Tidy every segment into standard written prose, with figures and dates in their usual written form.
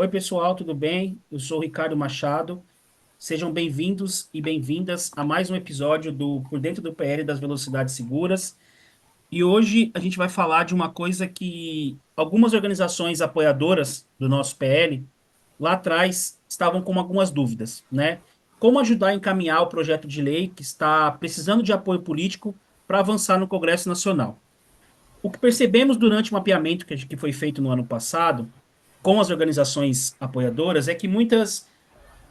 Oi, pessoal, tudo bem? Eu sou o Ricardo Machado. Sejam bem-vindos e bem-vindas a mais um episódio do Por Dentro do PL das Velocidades Seguras. E hoje a gente vai falar de uma coisa que algumas organizações apoiadoras do nosso PL lá atrás estavam com algumas dúvidas, né? Como ajudar a encaminhar o projeto de lei que está precisando de apoio político para avançar no Congresso Nacional. O que percebemos durante o mapeamento que foi feito no ano passado com as organizações apoiadoras é que muitas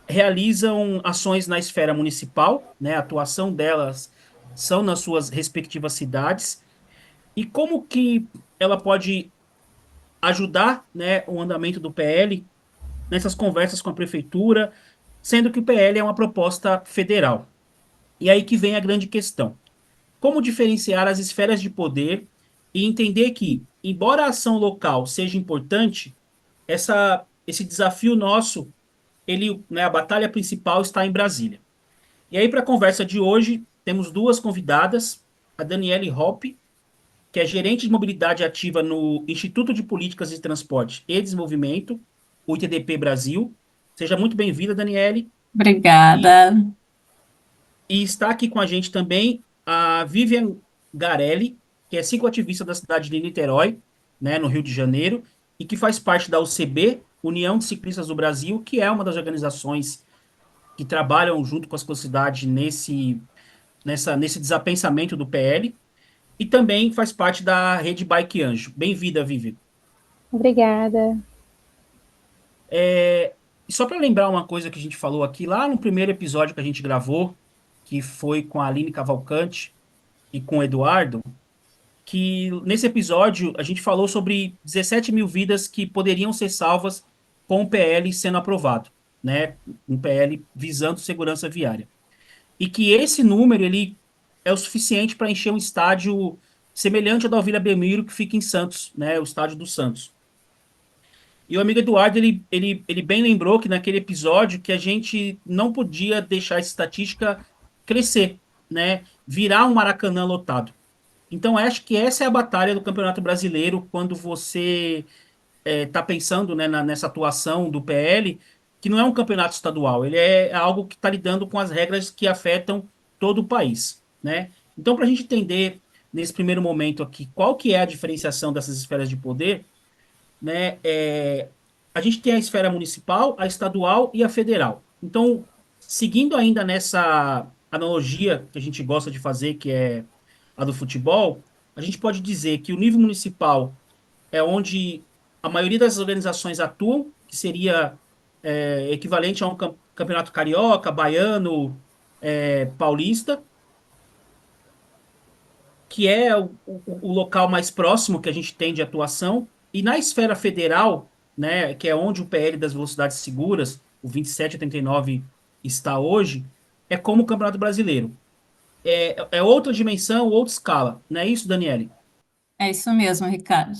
realizam ações na esfera municipal, né? A atuação delas são nas suas respectivas cidades e como que ela pode ajudar, né, o andamento do PL nessas conversas com a prefeitura, sendo que o PL é uma proposta federal. E aí que vem a grande questão. Como diferenciar as esferas de poder e entender que, embora a ação local seja importante, esse desafio nosso, ele, né, a batalha principal está em Brasília. E aí, para a conversa de hoje, temos duas convidadas, a Daniele Hoppe, que é gerente de mobilidade ativa no Instituto de Políticas de Transporte e Desenvolvimento, o ITDP Brasil. Seja muito bem-vinda, Daniele. E, Obrigada. e está aqui com a gente também a Vivian Garelli, que é cicloativista da cidade de Niterói, né, no Rio de Janeiro, e que faz parte da UCB, União de Ciclistas do Brasil, que é uma das organizações que trabalham junto com a sociedade nesse desapensamento do PL, e também faz parte da rede Bike Anjo. Bem-vinda, Vivi. Obrigada. E só para lembrar uma coisa que a gente falou aqui, lá no primeiro episódio que a gente gravou, que foi com a Aline Cavalcante e com o Eduardo, que nesse episódio a gente falou sobre 17 mil vidas que poderiam ser salvas com o PL sendo aprovado, né? Um PL visando segurança viária. E que esse número ele é o suficiente para encher um estádio semelhante ao da Vila Belmiro que fica em Santos, né, o estádio do Santos. E o amigo Eduardo ele bem lembrou que naquele episódio que a gente não podia deixar essa estatística crescer, né, virar um Maracanã lotado. Então acho que essa é a batalha do Campeonato Brasileiro quando você está pensando, né, nessa atuação do PL, que não é um campeonato estadual, ele é algo que está lidando com as regras que afetam todo o país, né? Então, para a gente entender nesse primeiro momento aqui qual que é a diferenciação dessas esferas de poder, né? A gente tem a esfera municipal, a estadual e a federal. Então, seguindo ainda nessa analogia que a gente gosta de fazer, que é a do futebol, a gente pode dizer que o nível municipal é onde a maioria das organizações atuam, que seria equivalente a um campeonato carioca, baiano, paulista, que é o local mais próximo que a gente tem de atuação. E na esfera federal, né, que é onde o PL das velocidades seguras, o 2789, está hoje, é como o Campeonato Brasileiro. É outra dimensão, outra escala. Não é isso, Daniele? É isso mesmo, Ricardo.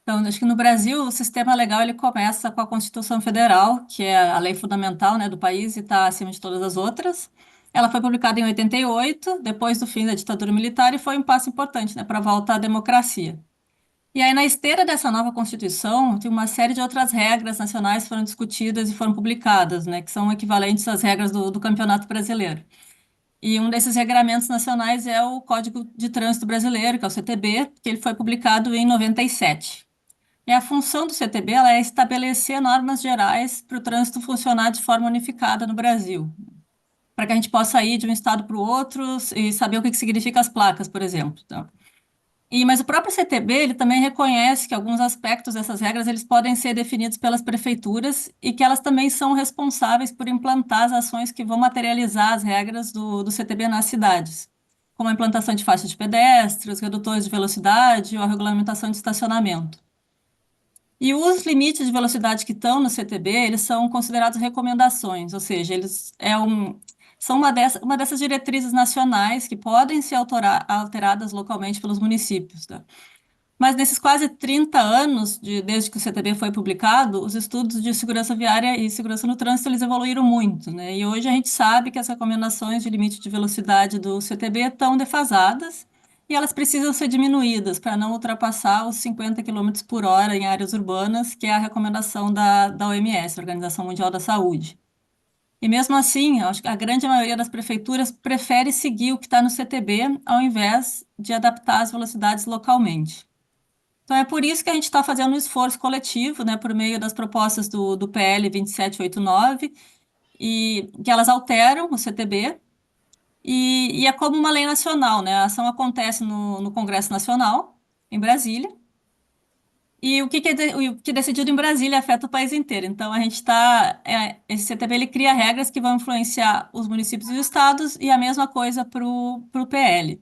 Então, acho que no Brasil o sistema legal ele começa com a Constituição Federal, que é a lei fundamental, né, do país e está acima de todas as outras. Ela foi publicada em 88, depois do fim da ditadura militar, e foi um passo importante, né, para a volta à democracia. E aí, na esteira dessa nova Constituição, tem uma série de outras regras nacionais que foram discutidas e foram publicadas, né, que são equivalentes às regras do Campeonato Brasileiro. E um desses regramentos nacionais é o Código de Trânsito Brasileiro, que é o CTB, que ele foi publicado em 97. E a função do CTB ela é estabelecer normas gerais para o trânsito funcionar de forma unificada no Brasil, para que a gente possa ir de um estado para o outro e saber o que significa as placas, por exemplo. Tá? Mas o próprio CTB, ele também reconhece que alguns aspectos dessas regras eles podem ser definidos pelas prefeituras e que elas também são responsáveis por implantar as ações que vão materializar as regras do CTB nas cidades, como a implantação de faixas de pedestres, redutores de velocidade ou a regulamentação de estacionamento. E os limites de velocidade que estão no CTB, eles são considerados recomendações, ou seja, são uma dessas diretrizes nacionais que podem ser alteradas localmente pelos municípios, tá? Mas nesses quase 30 anos, desde que o CTB foi publicado, os estudos de segurança viária e segurança no trânsito, eles evoluíram muito, né? E hoje a gente sabe que as recomendações de limite de velocidade do CTB estão defasadas e elas precisam ser diminuídas para não ultrapassar os 50 quilômetros por hora em áreas urbanas, que é a recomendação da OMS, Organização Mundial da Saúde. E mesmo assim, acho que a grande maioria das prefeituras prefere seguir o que está no CTB ao invés de adaptar as velocidades localmente. Então é por isso que a gente está fazendo um esforço coletivo, né, por meio das propostas do PL 2789, e que elas alteram o CTB, e é como uma lei nacional, né? A ação acontece no Congresso Nacional, em Brasília, e o que é decidido em Brasília afeta o país inteiro. Então, a gente está. Esse CTB ele cria regras que vão influenciar os municípios e os estados, e a mesma coisa para o PL.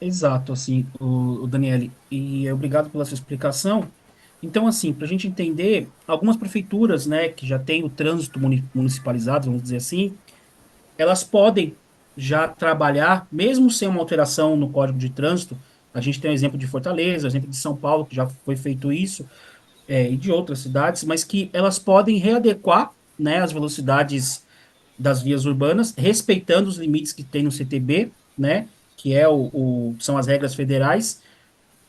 Exato, assim, o Daniele, e obrigado pela sua explicação. Então, assim, para a gente entender, algumas prefeituras, né, que já têm o trânsito municipalizado, vamos dizer assim, elas podem já trabalhar, mesmo sem uma alteração no Código de Trânsito. A gente tem o exemplo de Fortaleza, o exemplo de São Paulo, que já foi feito isso, e de outras cidades, mas que elas podem readequar, né, as velocidades das vias urbanas, respeitando os limites que tem no CTB, né, que são as regras federais.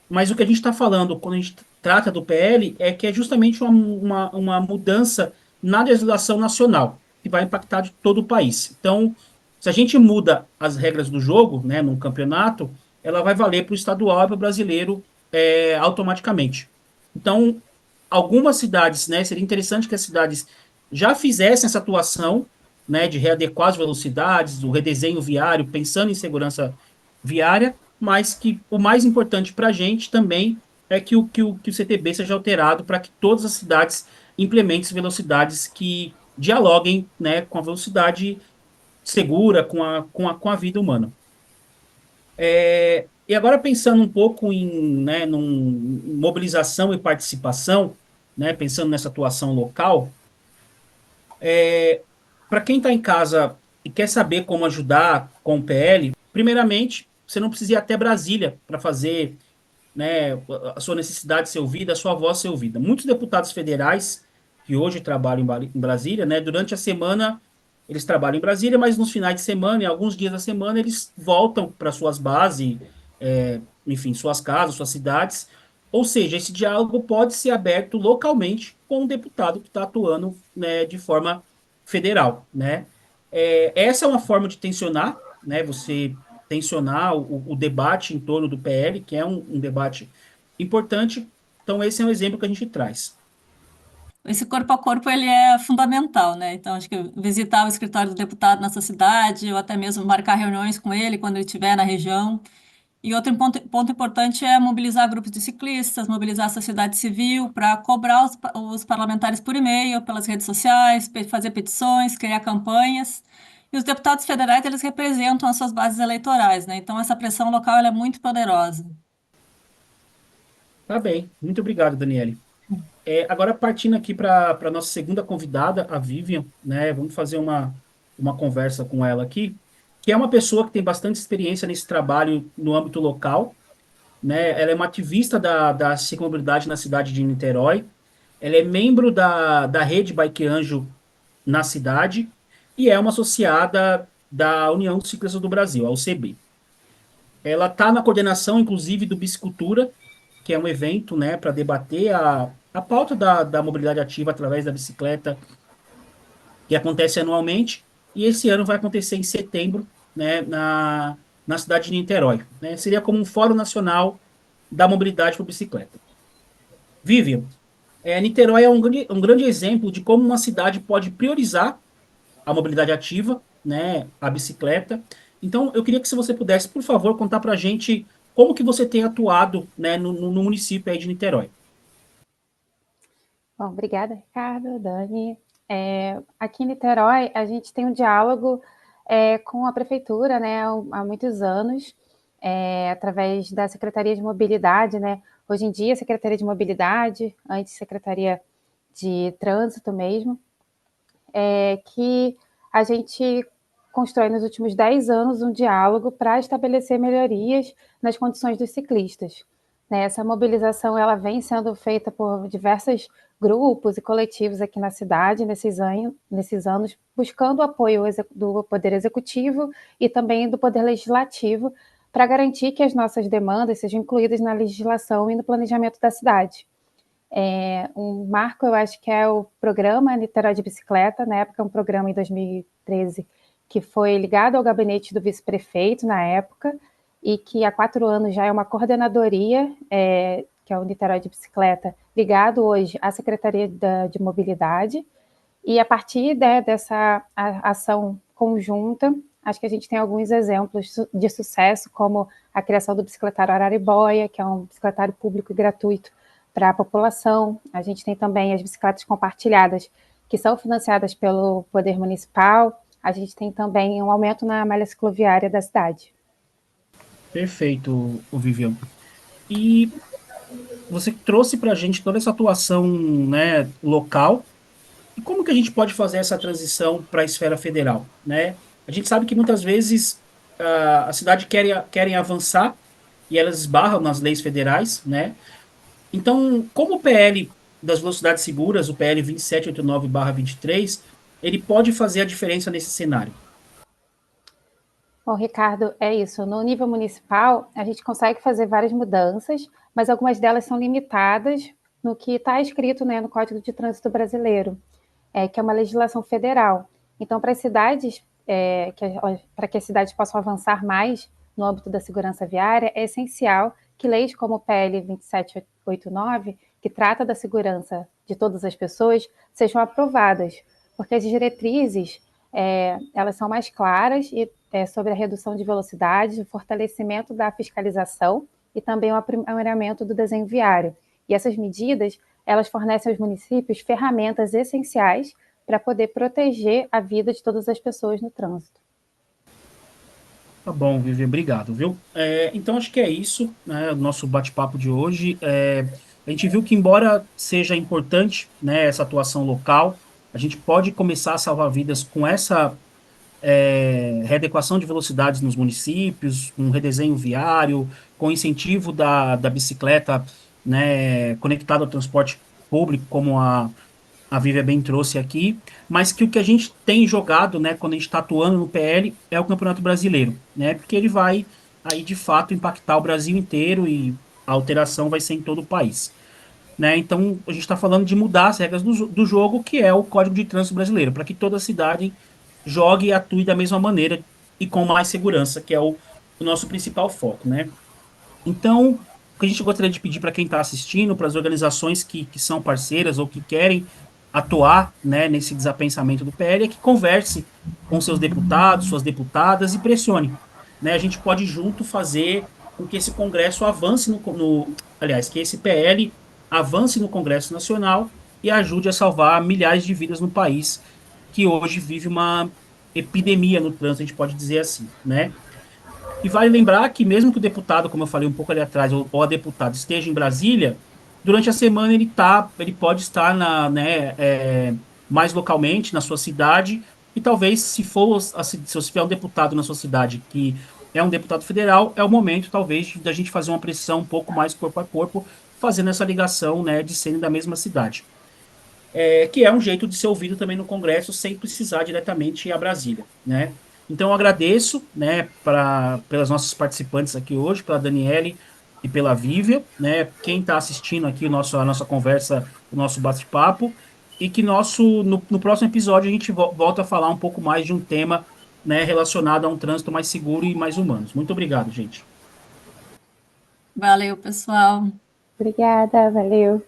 Mas o que a gente está falando, quando a gente trata do PL, é que é justamente uma mudança na legislação nacional, que vai impactar de todo o país. Então, se a gente muda as regras do jogo, né, num campeonato, ela vai valer para o estadual e para o brasileiro automaticamente. Então, algumas cidades, né, seria interessante que as cidades já fizessem essa atuação, né, de readequar as velocidades, o redesenho viário, pensando em segurança viária, mas que o mais importante para a gente também é que o CTB seja alterado para que todas as cidades implementem velocidades que dialoguem, né, com a velocidade segura, com a vida humana. E agora pensando um pouco em mobilização e participação, né, pensando nessa atuação local, para quem está em casa e quer saber como ajudar com o PL, primeiramente, você não precisa ir até Brasília para fazer, né, a sua necessidade ser ouvida, a sua voz ser ouvida. Muitos deputados federais que hoje trabalham em Brasília, né, durante a semana eles trabalham em Brasília, mas nos finais de semana, em alguns dias da semana, eles voltam para suas bases, enfim, suas casas, suas cidades. Ou seja, esse diálogo pode ser aberto localmente com o deputado que está atuando, né, de forma federal, né? Essa é uma forma de tensionar, né? Você tensionar o debate em torno do PL, que é um debate importante. Então, esse é um exemplo que a gente traz. Esse corpo a corpo ele é fundamental, né? Então, acho que visitar o escritório do deputado nessa cidade, ou até mesmo marcar reuniões com ele quando ele estiver na região. E outro ponto importante é mobilizar grupos de ciclistas, mobilizar a sociedade civil para cobrar os parlamentares por e-mail, pelas redes sociais, fazer petições, criar campanhas. E os deputados federais, eles representam as suas bases eleitorais, né? Então, essa pressão local ela é muito poderosa. Tá bem. Muito obrigado, Daniele. Agora, partindo aqui para a nossa segunda convidada, a Vivian, né? Vamos fazer uma conversa com ela aqui, que é uma pessoa que tem bastante experiência nesse trabalho no âmbito local, né? Ela é uma ativista da ciclomobilidade na cidade de Niterói. Ela é membro da rede Bike Anjo na cidade e é uma associada da União dos Ciclistas do Brasil, a UCB. Ela está na coordenação, inclusive, do Bicicultura, que é um evento, né, para debater a pauta da mobilidade ativa através da bicicleta, que acontece anualmente, e esse ano vai acontecer em setembro, né, na cidade de Niterói. Né? Seria como um Fórum Nacional da Mobilidade por Bicicleta. Vivian, Niterói é um grande exemplo de como uma cidade pode priorizar a mobilidade ativa, né, a bicicleta. Então, eu queria que se você pudesse, por favor, contar para a gente como que você tem atuado, né, no município aí de Niterói. Bom, obrigada, Ricardo, Dani. Aqui em Niterói, a gente tem um diálogo com a prefeitura, né, há muitos anos, através da Secretaria de Mobilidade, né? Hoje em dia, Secretaria de Mobilidade, antes Secretaria de Trânsito mesmo, que a gente constrói nos últimos 10 anos um diálogo para estabelecer melhorias nas condições dos ciclistas. Né? Essa mobilização ela vem sendo feita por diversos grupos e coletivos aqui na cidade nesses anos, buscando o apoio do Poder Executivo e também do Poder Legislativo para garantir que as nossas demandas sejam incluídas na legislação e no planejamento da cidade. Um marco, eu acho que é o programa Niterói de Bicicleta, na época um programa em 2013, que foi ligado ao gabinete do vice-prefeito na época, e que há 4 anos já é uma coordenadoria, que é o Niterói de Bicicleta, ligado hoje à Secretaria de Mobilidade, e a partir dessa ação conjunta, acho que a gente tem alguns exemplos de sucesso, como a criação do bicicletário Araribóia, que é um bicicletário público e gratuito para a população. A gente tem também as bicicletas compartilhadas, que são financiadas pelo Poder Municipal. A gente tem também um aumento na malha cicloviária da cidade. Perfeito, Vivian. E você trouxe para a gente toda essa atuação, né, local. E como que a gente pode fazer essa transição para a esfera federal, né? A gente sabe que muitas vezes a cidade querem avançar e elas esbarram nas leis federais, né? Então, como o PL das velocidades seguras, o PL 2789/23, ele pode fazer a diferença nesse cenário? Bom, Ricardo, é isso. No nível municipal, a gente consegue fazer várias mudanças, mas algumas delas são limitadas no que está escrito, né, no Código de Trânsito Brasileiro, que é uma legislação federal. Então, para as cidades, para que as cidades possam avançar mais no âmbito da segurança viária, é essencial que leis como o PL 2789, que trata da segurança de todas as pessoas, sejam aprovadas, porque as diretrizes elas são mais claras e sobre a redução de velocidade, o fortalecimento da fiscalização e também o aprimoramento do desenho viário. E essas medidas, elas fornecem aos municípios ferramentas essenciais para poder proteger a vida de todas as pessoas no trânsito. Tá bom, Vivi, obrigado, viu? Então, acho que é isso, né, o nosso bate-papo de hoje. A gente viu que, embora seja importante, né, essa atuação local, a gente pode começar a salvar vidas com essa readequação de velocidades nos municípios, um redesenho viário, com incentivo da bicicleta, né, conectada ao transporte público, como a Vivian bem trouxe aqui, mas que o que a gente tem jogado, né, quando a gente está atuando no PL, é o Campeonato Brasileiro, né, porque ele vai aí de fato impactar o Brasil inteiro e a alteração vai ser em todo o país. Né? Então, a gente está falando de mudar as regras do jogo, que é o Código de Trânsito Brasileiro, para que toda cidade jogue e atue da mesma maneira e com mais segurança, que é o nosso principal foco, né? Então, o que a gente gostaria de pedir para quem está assistindo, para as organizações que são parceiras ou que querem atuar, né, nesse desapensamento do PL, é que converse com seus deputados, suas deputadas e pressione. Né? A gente pode junto fazer com que esse Congresso avance aliás, que esse PL avance no Congresso Nacional e ajude a salvar milhares de vidas no país que hoje vive uma epidemia no trânsito, a gente pode dizer assim, né? E vale lembrar que mesmo que o deputado, como eu falei um pouco ali atrás, ou a deputada esteja em Brasília, durante a semana ele pode estar mais localmente na sua cidade e talvez se você tiver um deputado na sua cidade que é um deputado federal, é o momento talvez da gente fazer uma pressão um pouco mais corpo a corpo, fazendo essa ligação, né, de serem da mesma cidade. Que é um jeito de ser ouvido também no Congresso sem precisar diretamente ir a Brasília, né? Então eu agradeço, né, pelas nossas participantes aqui hoje, pela Daniele e pela Vívia, né? Quem está assistindo aqui a nossa conversa, o nosso bate-papo, e que no próximo episódio a gente volta a falar um pouco mais de um tema, né, relacionado a um trânsito mais seguro e mais humano. Muito obrigado, gente. Valeu, pessoal. Obrigada, valeu.